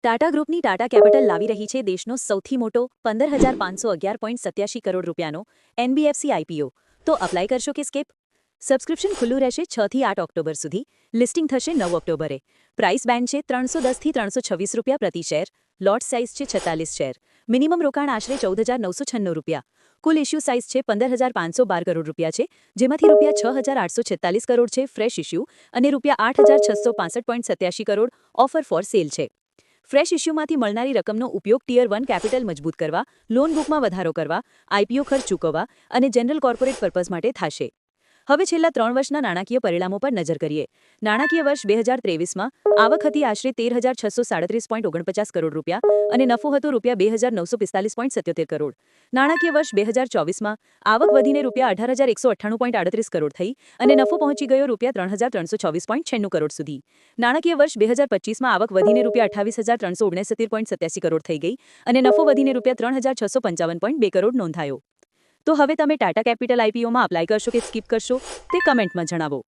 ટાટા ગ્રુપની ટાટા કેપિટલ લાવી રહી છે દેશનો સૌથી મોટો 15,511.87 કરોડ રૂપિયાનો એનબીએફસી આઈપીઓ. તો અપ્લાય કરશો કે સ્કીપ? સબસ્ક્રિપ્શન ખુલ્લું રહેશે 6 થી 8 ઓક્ટોબર સુધી. લિસ્ટિંગ થશે 9 ઓક્ટોબરે. પ્રાઇસ બેન્ડ છે 310 થી 326 રૂપિયા પ્રતિ શેર. લોટ સાઇઝ છે 46 શેર. મિનિમમ રોકાણ આશરે 14,996 રૂપિયા. કુલ ઇશ્યુ સાઇઝ છે 15,512 કરોડ રૂપિયા છે, જેમાંથી રૂપિયા 6,846 કરોડ છે ફ્રેશ ઇશ્યુ અને રૂપિયા 8,665.87 કરોડ ઓફર ફોર સેલ છે. ફ્રેશ ઇશ્યુમાંથી મળનારી રકમનો ઉપયોગ ટિયર 1 કેપિટલ મજબૂત કરવા, લોન બુકમાં વધારો કરવા, આઈપીઓ ખર્ચ ચૂકવવા અને જનરલ કોર્પોરેટ પર્પઝ માટે થશે. હવે છેલ્લા 3 વર્ષના નાણાકીય પરિણામો પર નજર કરીએ. નાણાકીય વર્ષ 2023માં આવક હતી આશરે 13,637.49 કરોડ રૂપિયા અને નફો હતો રૂપિયા 2,945.77 કરોડ. નાણાકીય વર્ષ 2024માં આવક વધીને રૂપિયા 18,198.38 કરોડ થઈ અને નફો પહોંચી ગયો રૂપિયા 3,324.96 કરોડ સુધી. નાણાકીય વર્ષ 2025માં આવક વધીને રૂપિયા 28,369.87 કરોડ થઈ ગઈ અને નફો વધીને રૂપિયા 3,655.2 કરોડ નોંધાયો. તો હવે તમે ટાટા કેપિટલ આઈપીઓમાં અપ્લાય કરશો કે સ્કીપ કરશો તે કમેન્ટમાં જણાવો.